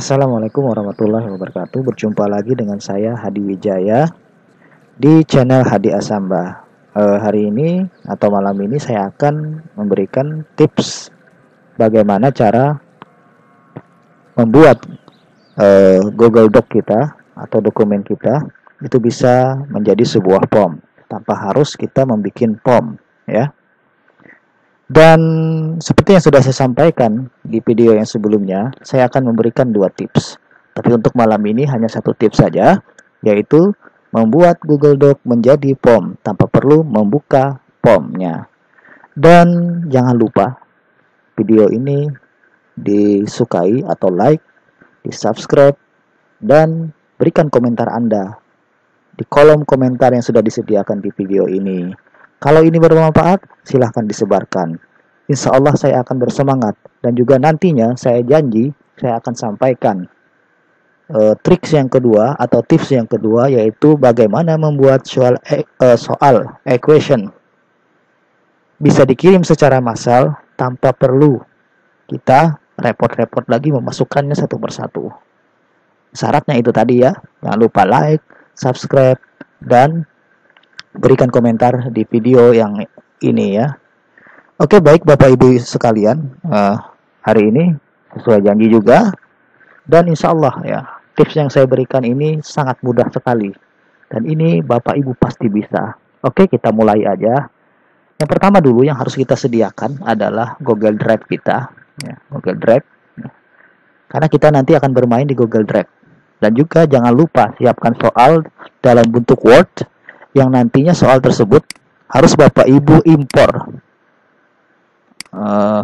Assalamualaikum warahmatullahi wabarakatuh. Berjumpa lagi dengan saya Hadi Wijaya di channel Hadi Asamba. Hari ini atau malam ini saya akan memberikan tips bagaimana cara membuat Google Doc kita atau dokumen kita itu bisa menjadi sebuah form tanpa harus kita membuat form, ya. Dan seperti yang sudah saya sampaikan di video yang sebelumnya, saya akan memberikan dua tips. Tapi untuk malam ini hanya satu tips saja, yaitu membuat Google Doc menjadi form tanpa perlu membuka formnya. Dan jangan lupa video ini disukai atau like, di subscribe, dan berikan komentar Anda di kolom komentar yang sudah disediakan di video ini. Kalau ini bermanfaat, silahkan disebarkan. Insya Allah saya akan bersemangat. Dan juga nantinya saya janji, saya akan sampaikan triks yang kedua atau tips yang kedua, yaitu bagaimana membuat soal equation bisa dikirim secara massal tanpa perlu kita repot-repot lagi memasukkannya satu persatu. Syaratnya itu tadi ya, jangan lupa like, subscribe, dan berikan komentar di video yang ini ya. Oke, baik Bapak Ibu sekalian, hari ini sesuai janji juga, dan insya Allah ya, tips yang saya berikan ini sangat mudah sekali, dan ini Bapak Ibu pasti bisa. Oke, kita mulai aja. Yang pertama dulu yang harus kita sediakan adalah Google Drive kita, ya, Google Drive, karena kita nanti akan bermain di Google Drive. Dan juga jangan lupa siapkan soal dalam bentuk Word yang nantinya soal tersebut harus Bapak Ibu impor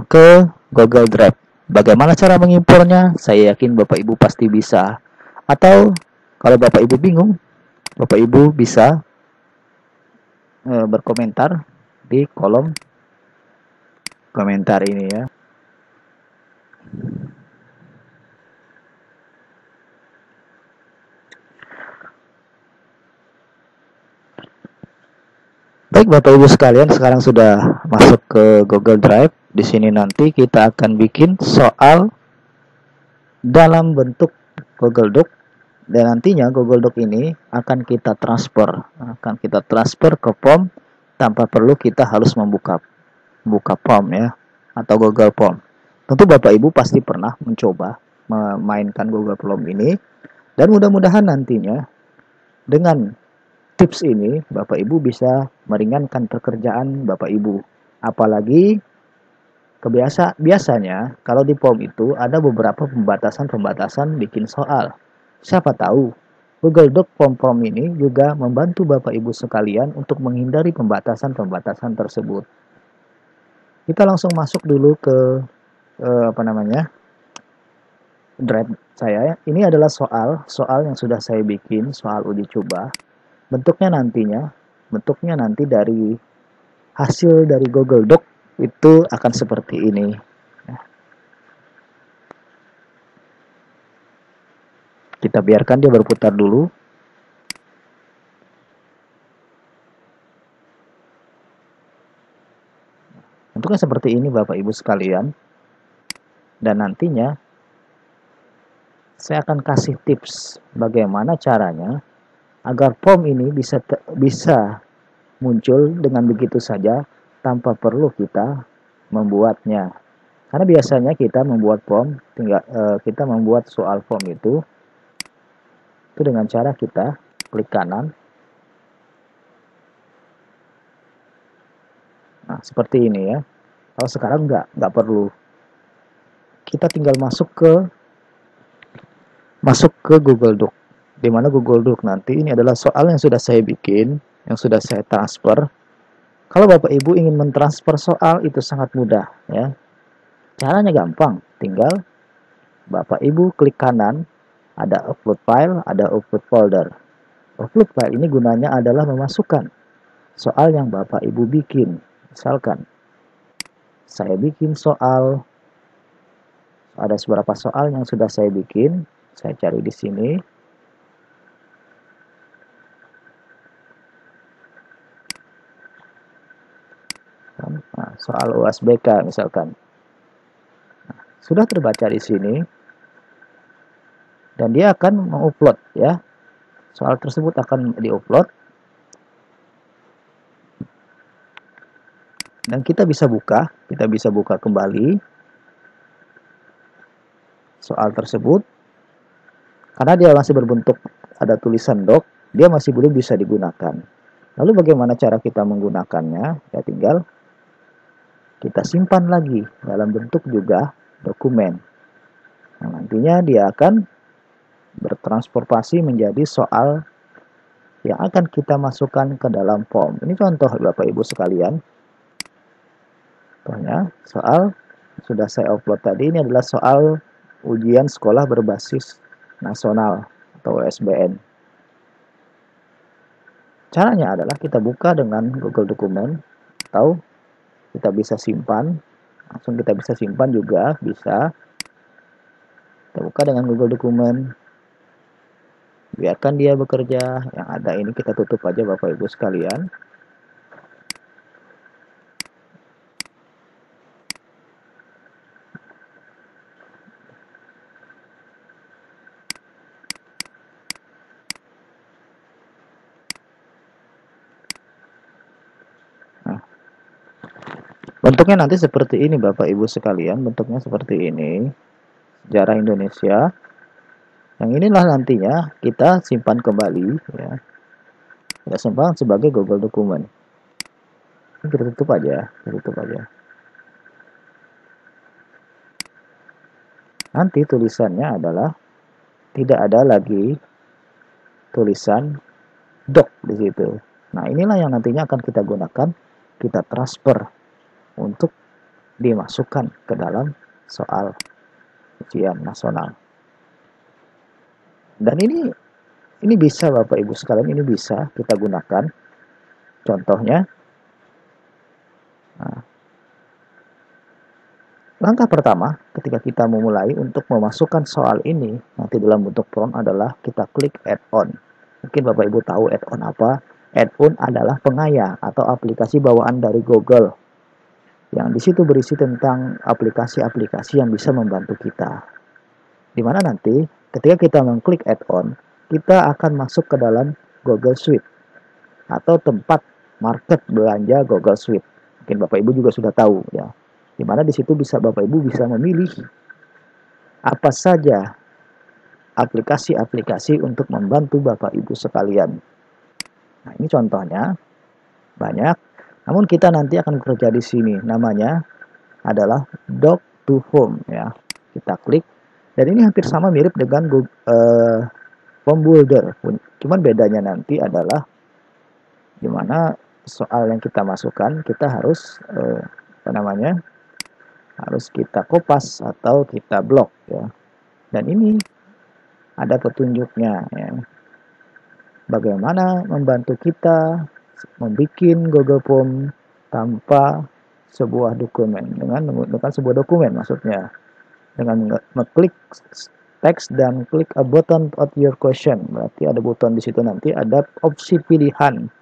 ke Google Drive. Bagaimana cara mengimpornya? Saya yakin Bapak Ibu pasti bisa. Atau kalau Bapak Ibu bingung, Bapak Ibu bisa berkomentar di kolom komentar ini ya. Baik Bapak Ibu sekalian, sekarang sudah masuk ke Google Drive. Di sini nanti kita akan bikin soal dalam bentuk Google Doc, dan nantinya Google Doc ini akan kita transfer ke form tanpa perlu kita harus membuka form ya, atau Google Form. Tentu Bapak Ibu pasti pernah mencoba memainkan Google Form ini, dan mudah-mudahan nantinya dengan tips ini Bapak Ibu bisa meringankan pekerjaan Bapak Ibu. Apalagi biasanya kalau di form itu ada beberapa pembatasan bikin soal. Siapa tahu Google Doc form ini juga membantu Bapak Ibu sekalian untuk menghindari pembatasan tersebut. Kita langsung masuk dulu ke drive saya. Ini adalah soal yang sudah saya bikin, soal uji coba. Bentuknya nanti dari hasil dari Google Doc itu akan seperti ini. Kita biarkan dia berputar dulu. Bentuknya seperti ini Bapak Ibu sekalian. Dan nantinya saya akan kasih tips bagaimana caranya agar form ini bisa muncul dengan begitu saja tanpa perlu kita membuatnya. Karena biasanya kita membuat form, kita membuat soal form itu dengan cara kita klik kanan. Nah, seperti ini ya. Kalau sekarang nggak perlu. Kita tinggal masuk ke Google Doc. Di mana Google Doc nanti ini adalah soal yang sudah saya bikin, yang sudah saya transfer. Kalau Bapak Ibu ingin mentransfer soal itu sangat mudah ya. Caranya gampang, tinggal Bapak Ibu klik kanan, ada upload file, ada upload folder. Upload file ini gunanya adalah memasukkan soal yang Bapak Ibu bikin. Misalkan saya bikin soal, ada beberapa soal yang sudah saya bikin, saya cari di sini. Nah, soal USBK misalkan. Nah, sudah terbaca di sini. dan dia akan mengupload ya. Soal tersebut akan diupload dan kita bisa buka kembali soal tersebut. Karena dia masih berbentuk ada tulisan doc, dia masih belum bisa digunakan. Lalu bagaimana cara kita menggunakannya? Ya tinggal kita simpan lagi dalam bentuk juga dokumen. Nah, nantinya dia akan bertransformasi menjadi soal yang akan kita masukkan ke dalam form. Ini contoh Bapak Ibu sekalian. Contohnya soal sudah saya upload tadi, ini adalah soal ujian sekolah berbasis nasional atau USBN. Caranya adalah kita buka dengan Google Dokumen atau kita bisa simpan, langsung kita bisa simpan juga bisa. Kita buka dengan Google Dokumen, biarkan dia bekerja. Yang ada ini kita tutup aja Bapak Ibu sekalian. Nah, bentuknya nanti seperti ini Bapak Ibu sekalian, bentuknya seperti ini. Sejarah Indonesia. Yang inilah nantinya kita simpan kembali ya. Kita simpan sebagai Google Dokumen. Ini kita tutup aja, Nanti tulisannya adalah tidak ada lagi tulisan doc di situ. Nah, inilah yang nantinya akan kita gunakan, kita transfer untuk dimasukkan ke dalam soal ujian nasional. Dan ini bisa Bapak Ibu sekalian, ini bisa kita gunakan. Contohnya, nah, langkah pertama ketika kita memulai untuk memasukkan soal ini nanti dalam bentuk form adalah kita klik add-on. Mungkin Bapak Ibu tahu add-on apa? Add-on adalah pengaya atau aplikasi bawaan dari Google yang di situ berisi tentang aplikasi-aplikasi yang bisa membantu kita. Dimana nanti ketika kita mengklik add-on, kita akan masuk ke dalam Google Suite atau tempat market belanja Google Suite. Mungkin Bapak Ibu juga sudah tahu ya. Dimana di situ bisa Bapak Ibu bisa memilih apa saja aplikasi-aplikasi untuk membantu Bapak Ibu sekalian. Nah, ini contohnya banyak. Namun kita nanti akan bekerja di sini. Namanya adalah Doc to Home ya. Kita klik dan ini hampir sama mirip dengan Form Builder. Cuman bedanya nanti adalah dimana soal yang kita masukkan kita harus harus kita kopas atau kita blok ya. Dan ini ada petunjuknya ya. Bagaimana membantu kita membuat Google Form tanpa sebuah dokumen, dengan menggunakan sebuah dokumen maksudnya. Dengan mengklik text dan klik a button of your question. Berarti ada button di situ, nanti ada opsi pilihan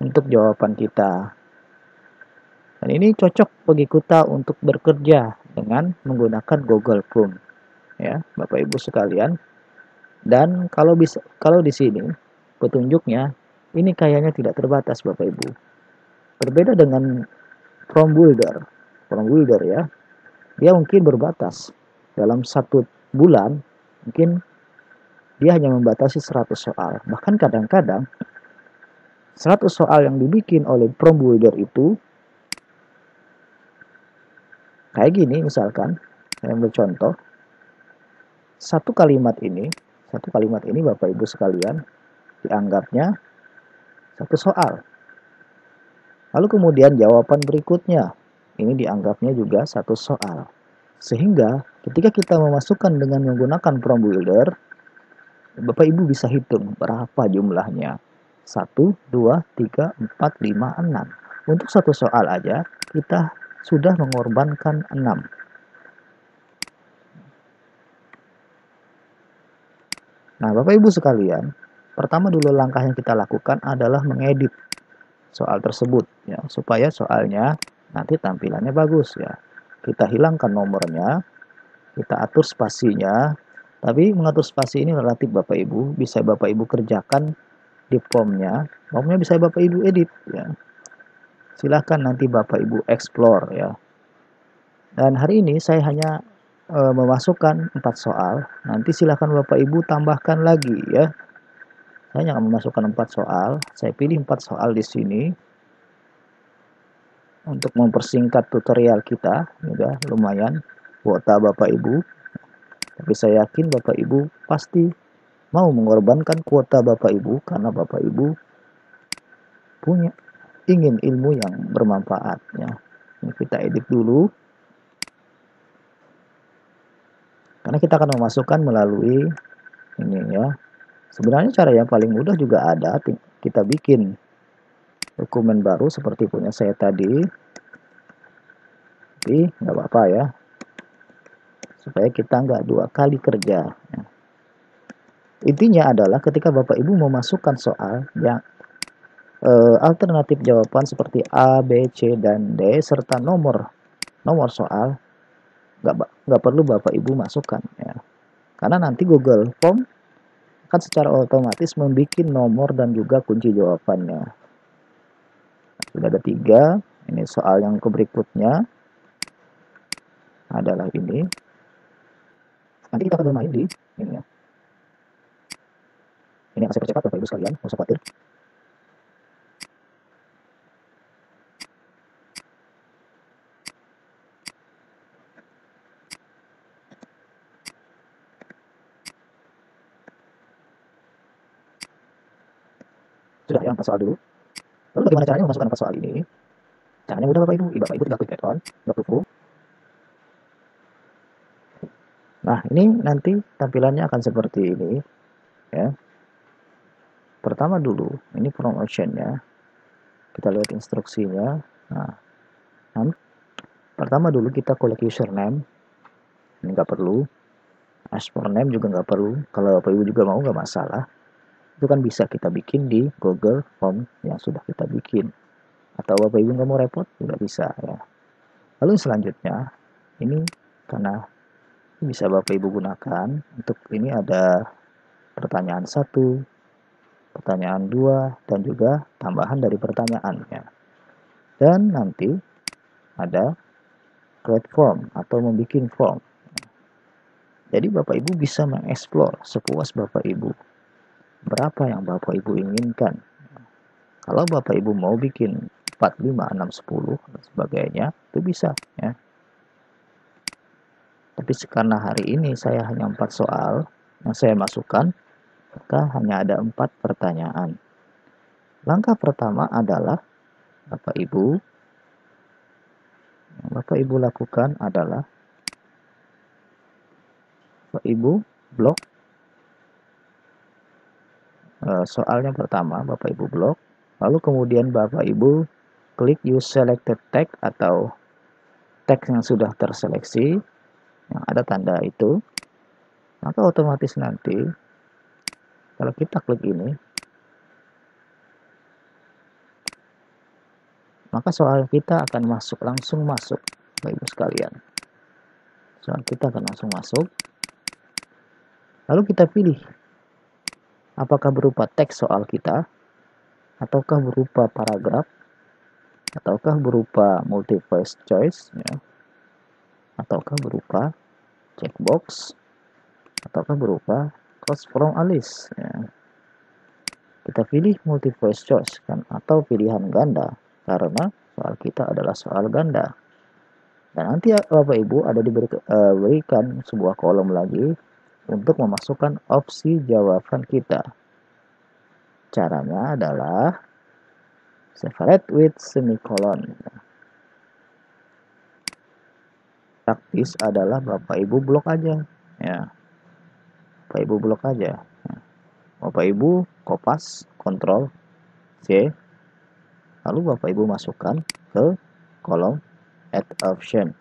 untuk jawaban kita. Dan ini cocok bagi kita untuk bekerja dengan menggunakan Google Form, ya, Bapak Ibu sekalian. Dan kalau di sini petunjuknya ini kayaknya tidak terbatas, Bapak Ibu. Berbeda dengan Form Builder ya, dia mungkin berbatas dalam 1 bulan, mungkin dia hanya membatasi 100 soal. Bahkan kadang-kadang 100 soal yang dibikin oleh Form Builder itu kayak gini, misalkan saya ambil contoh, satu kalimat ini Bapak Ibu sekalian dianggapnya 1 soal. Lalu kemudian jawaban berikutnya ini dianggapnya juga 1 soal. Sehingga ketika kita memasukkan dengan menggunakan Form Builder, Bapak Ibu bisa hitung berapa jumlahnya. 1, 2, 3, 4, 5, 6. Untuk 1 soal aja kita sudah mengorbankan 6. Nah, Bapak Ibu sekalian, pertama dulu langkah yang kita lakukan adalah mengedit soal tersebut ya, supaya soalnya nanti tampilannya bagus ya. Kita hilangkan nomornya, kita atur spasinya, Tapi mengatur spasi ini relatif Bapak Ibu, bisa Bapak Ibu kerjakan di formnya bisa Bapak Ibu edit ya. Silahkan nanti Bapak Ibu explore ya. Dan hari ini saya hanya memasukkan 4 soal. Nanti silahkan Bapak Ibu tambahkan lagi ya. Saya hanya memasukkan 4 soal. Saya pilih 4 soal di sini untuk mempersingkat tutorial kita. Ya, lumayan kuota Bapak Ibu. Tapi saya yakin Bapak Ibu pasti mau mengorbankan kuota Bapak Ibu karena Bapak Ibu ingin ilmu yang bermanfaat ya. Ini kita edit dulu. Karena kita akan memasukkan melalui ini ya. Sebenarnya cara yang paling mudah juga ada. Kita bikin dokumen baru seperti punya saya tadi. Tapi nggak apa-apa ya. Supaya kita nggak 2 kali kerja. Ya. Intinya adalah ketika Bapak Ibu memasukkan soal yang alternatif jawaban seperti A, B, C, dan D serta nomor soal nggak perlu Bapak Ibu masukkan ya. Karena nanti Google Form akan secara otomatis membuat nomor dan juga kunci jawabannya. Sudah ada 3. Ini soal yang berikutnya adalah ini. Nanti kita akan bermain di ini ya. Ini akan saya percepat Bapak Ibu sekalian, nggak usah khawatir. Sudah ya, 4 soal dulu. Lalu bagaimana caranya memasukkan 4 soal ini? Caranya mudah Bapak Ibu. Bapak Ibu tinggal klik add-on, approve. Nah, ini nanti tampilannya akan seperti ini ya. Pertama dulu, ini promotion-nya. Kita lihat instruksinya. Nah, pertama dulu kita collect username. Ini nggak perlu. Ask for name juga nggak perlu. Kalau Bapak Ibu juga mau nggak masalah. Itu kan bisa kita bikin di Google Form yang sudah kita bikin. Atau Bapak Ibu nggak mau repot juga bisa ya. Lalu selanjutnya, ini karena bisa Bapak Ibu gunakan untuk ini ada pertanyaan 1, pertanyaan 2, dan juga tambahan dari pertanyaannya. Dan nanti ada create form atau membuat form. Jadi Bapak Ibu bisa mengeksplor sepuas Bapak Ibu. Berapa yang Bapak Ibu inginkan. Kalau Bapak Ibu mau bikin 4, 5, 6, 10 dan sebagainya, itu bisa ya. Tapi karena hari ini saya hanya 4 soal yang saya masukkan, maka hanya ada 4 pertanyaan. Langkah pertama adalah Bapak Ibu yang Bapak Ibu lakukan adalah Bapak Ibu blok soal yang pertama, Bapak Ibu blok, lalu kemudian Bapak Ibu klik use selected text atau teks yang sudah terseleksi yang ada tanda itu, maka otomatis nanti kalau kita klik ini, maka soal kita akan langsung masuk Bapak Ibu sekalian. Soal kita akan langsung masuk. Lalu kita pilih apakah berupa teks soal kita, ataukah berupa paragraf, ataukah berupa multiple choice ya, ataukah berupa checkbox, ataukah berupa choose from a list ya. Kita pilih multiple choice kan, atau pilihan ganda karena soal kita adalah soal ganda. Dan nanti Bapak Ibu ada diberikan sebuah kolom lagi untuk memasukkan opsi jawaban kita. Caranya adalah separate with semicolon. Praktis adalah Bapak Ibu blok aja ya. Bapak Ibu blok aja. Bapak Ibu kopas Ctrl C, lalu Bapak Ibu masukkan ke kolom add option.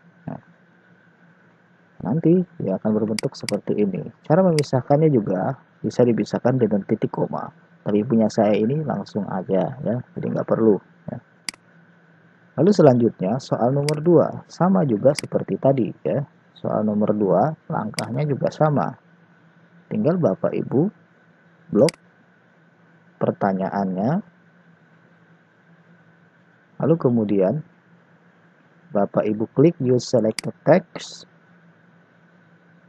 Nanti dia akan berbentuk seperti ini. Cara memisahkannya juga bisa dipisahkan dengan titik koma. Tapi punya saya ini langsung aja ya, jadi nggak perlu ya. Lalu selanjutnya soal nomor 2 sama juga seperti tadi ya. Soal nomor 2 langkahnya juga sama. tinggal Bapak Ibu blok pertanyaannya, lalu kemudian Bapak Ibu klik use selected text,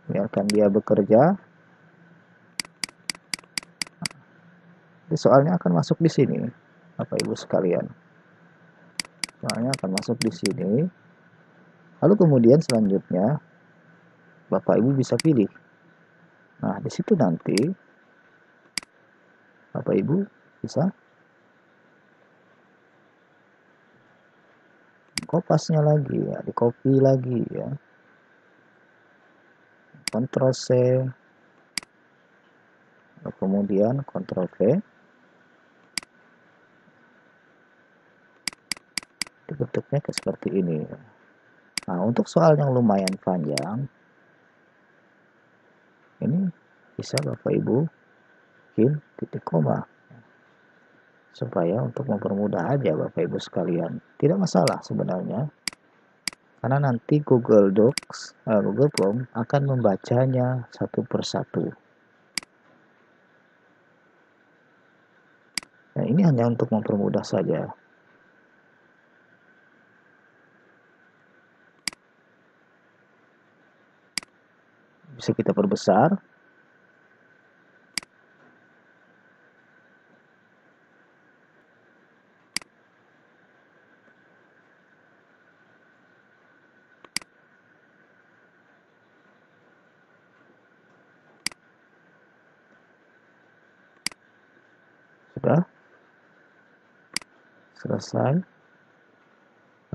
biarkan dia bekerja. Jadi soalnya akan masuk di sini, Bapak Ibu sekalian. Soalnya akan masuk di sini. Lalu kemudian selanjutnya Bapak Ibu bisa pilih. Nah, di situ nanti Bapak Ibu bisa kopasnya lagi ya, di copy lagi ya. Ctrl C, kemudian Ctrl V. Bentuknya seperti ini. Nah, untuk soal yang lumayan panjang, ini bisa Bapak Ibu bikin titik koma. Supaya untuk mempermudah aja Bapak Ibu sekalian. Tidak masalah sebenarnya. Karena nanti Google Docs, Google Form akan membacanya satu persatu. Nah, ini hanya untuk mempermudah saja. Bisa kita perbesar. Sudah selesai.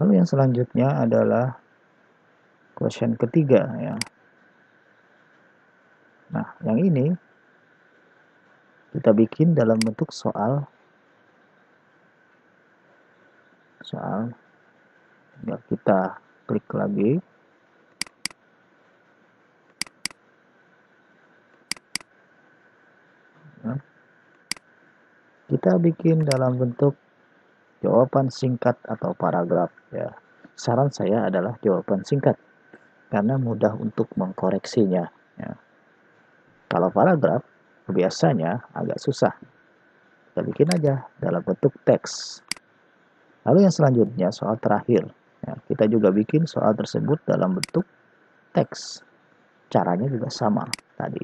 Lalu yang selanjutnya adalah question ketiga ya. Nah, yang ini kita bikin dalam bentuk soal ya, kita klik lagi. Ya. Kita bikin dalam bentuk jawaban singkat atau paragraf ya. Saran saya adalah jawaban singkat karena mudah untuk mengkoreksinya ya. Kalau paragraf biasanya agak susah. Kita bikin aja dalam bentuk teks. Lalu yang selanjutnya soal terakhir ya, kita juga bikin soal tersebut dalam bentuk teks. Caranya juga sama tadi.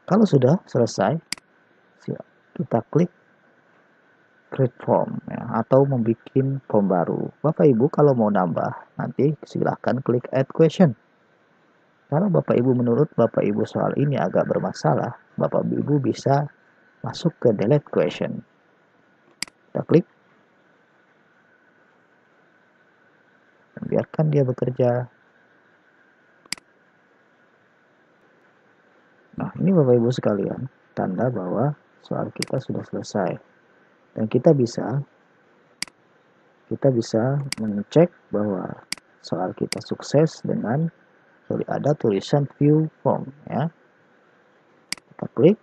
Kalau sudah selesai, kita klik create form ya, atau membuat form baru. Bapak Ibu kalau mau nambah, nanti silahkan klik add question. Kalau Bapak Ibu menurut Bapak Ibu soal ini agak bermasalah, Bapak Ibu bisa masuk ke delete question. Kita klik. Dan biarkan dia bekerja. Nah, ini Bapak Ibu sekalian, tanda bahwa soal kita sudah selesai. Dan kita bisa mengecek bahwa soal kita sukses dengan ada tulisan view form ya. Kita klik.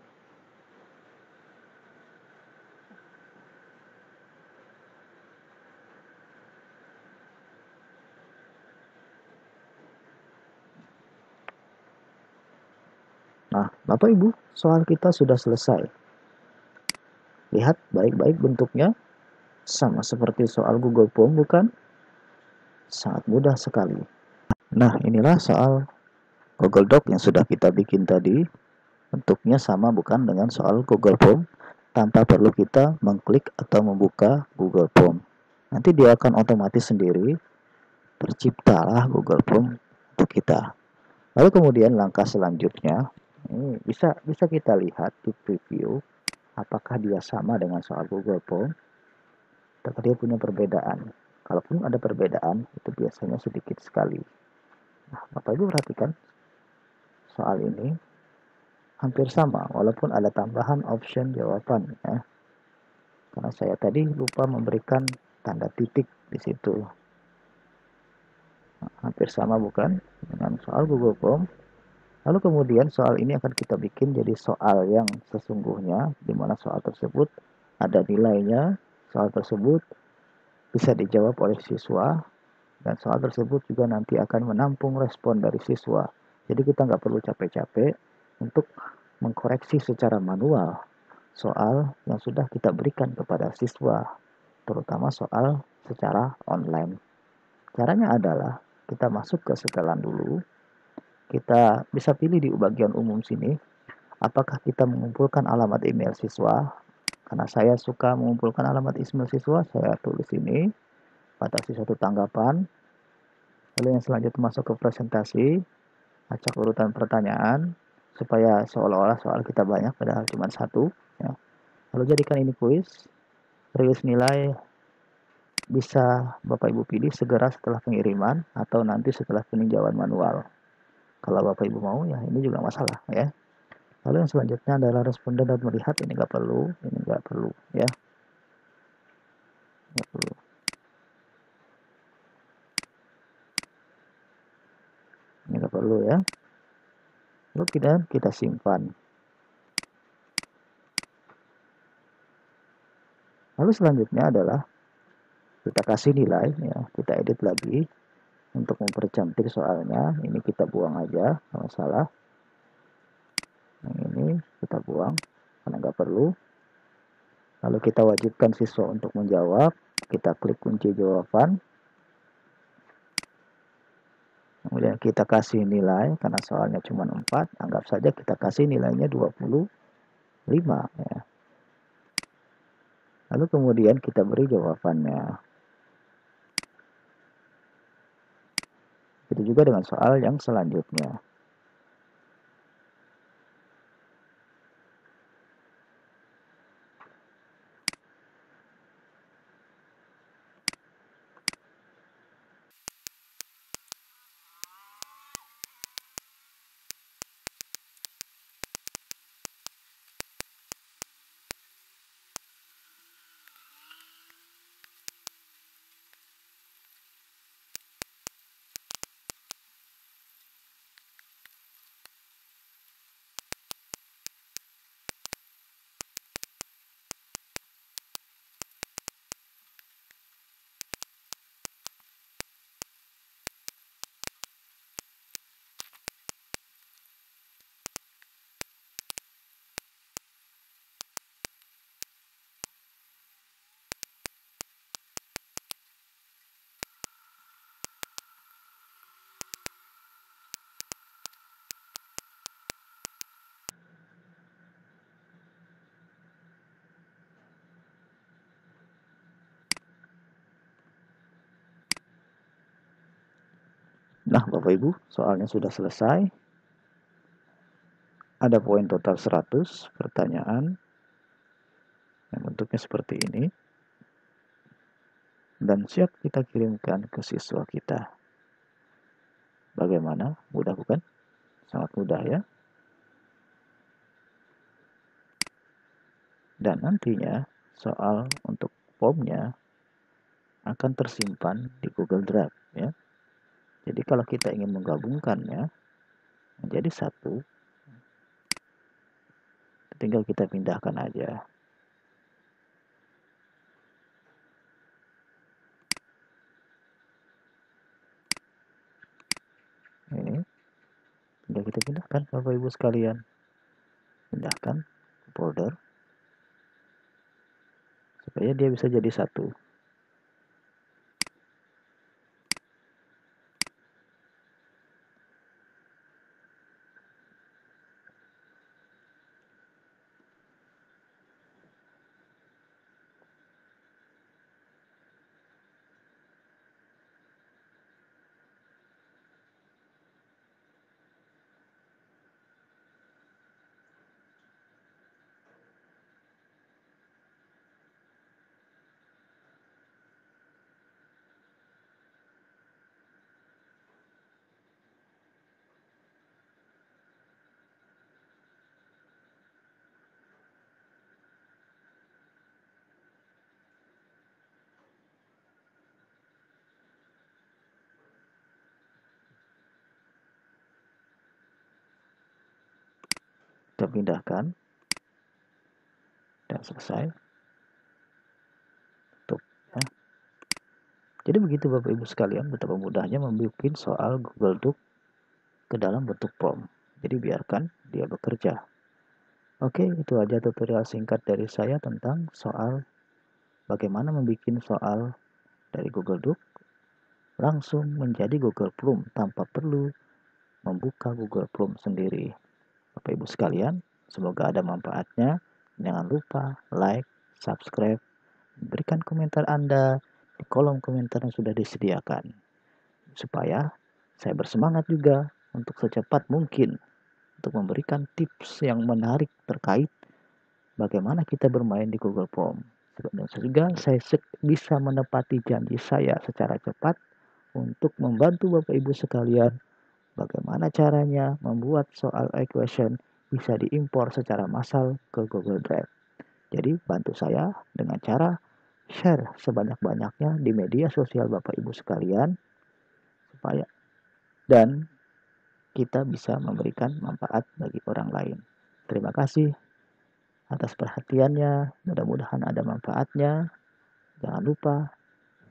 Nah, Bapak Ibu, soal kita sudah selesai. Lihat baik-baik bentuknya. Sama seperti soal Google Form, bukan? Sangat mudah sekali. Nah, inilah soal Google Doc yang sudah kita bikin tadi. Bentuknya sama bukan dengan soal Google Form, tanpa perlu kita mengklik atau membuka Google Form. Nanti dia akan otomatis sendiri terciptalah Google Form untuk kita. Lalu kemudian langkah selanjutnya, ini bisa kita lihat di preview apakah dia sama dengan soal Google Form atau dia punya perbedaan. Kalaupun ada perbedaan, itu biasanya sedikit sekali. Nah, Bapak Ibu perhatikan soal ini hampir sama, walaupun ada tambahan option jawaban ya. Karena saya tadi lupa memberikan tanda titik di situ. Nah, hampir sama bukan dengan soal Google Form. Lalu kemudian soal ini akan kita bikin jadi soal yang sesungguhnya, di mana soal tersebut ada nilainya, soal tersebut bisa dijawab oleh siswa, dan soal tersebut juga nanti akan menampung respon dari siswa. Jadi kita nggak perlu capek-capek untuk mengkoreksi secara manual soal yang sudah kita berikan kepada siswa, terutama soal secara online. Caranya adalah kita masuk ke setelan dulu, kita bisa pilih di bagian umum sini, apakah kita mengumpulkan alamat email siswa. Karena saya suka mengumpulkan alamat email siswa, saya tulis ini, batasi satu tanggapan. Lalu yang selanjutnya masuk ke presentasi, acak urutan pertanyaan, supaya seolah-olah soal kita banyak, padahal cuma satu. Ya. Lalu jadikan ini kuis, rilis nilai bisa Bapak Ibu pilih segera setelah pengiriman atau nanti setelah peninjauan manual. Kalau Bapak Ibu mau, ya ini juga masalah ya. Lalu yang selanjutnya adalah responden dan melihat, ini nggak perlu, ya, nggak perlu. Ini nggak perlu ya. Lalu kita simpan. Lalu selanjutnya adalah kita kasih nilai, ya, kita edit lagi untuk mempercantik soalnya. Ini kita buang aja, nggak masalah. Yang ini kita buang karena nggak perlu. Lalu kita wajibkan siswa untuk menjawab. Kita klik kunci jawaban. Kemudian kita kasih nilai, karena soalnya cuma 4, anggap saja kita kasih nilainya 25. Ya. Lalu kemudian kita beri jawabannya. Itu juga dengan soal yang selanjutnya. Nah, Bapak Ibu, soalnya sudah selesai. Ada poin total 100 pertanyaan yang bentuknya seperti ini. Dan siap kita kirimkan ke siswa kita. Bagaimana? Mudah bukan? Sangat mudah ya. Dan nantinya soal untuk formnya akan tersimpan di Google Drive ya. Jadi kalau kita ingin menggabungkannya menjadi satu, tinggal kita pindahkan aja. Ini tinggal kita pindahkan, Bapak Ibu sekalian. Pindahkan ke folder supaya dia bisa jadi satu. kita pindahkan dan selesai. Tutup ya. Jadi begitu Bapak Ibu sekalian, betapa mudahnya membuat soal Google Doc ke dalam bentuk form. Jadi biarkan dia bekerja. Oke, itu aja tutorial singkat dari saya tentang soal bagaimana membuat soal dari Google Doc langsung menjadi Google Form tanpa perlu membuka Google Form sendiri. Bapak Ibu sekalian, semoga ada manfaatnya. Jangan lupa like, subscribe, berikan komentar Anda di kolom komentar yang sudah disediakan. Supaya saya bersemangat juga untuk secepat mungkin untuk memberikan tips yang menarik terkait bagaimana kita bermain di Google Form. Sehingga saya bisa menepati janji saya secara cepat untuk membantu Bapak Ibu sekalian bagaimana caranya membuat soal equation bisa diimpor secara massal ke Google Drive. Jadi bantu saya dengan cara share sebanyak-banyaknya di media sosial Bapak Ibu sekalian supaya dan kita bisa memberikan manfaat bagi orang lain. Terima kasih atas perhatiannya, mudah-mudahan ada manfaatnya. Jangan lupa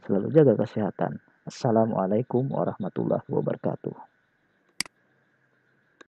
selalu jaga kesehatan. Assalamualaikum warahmatullahi wabarakatuh.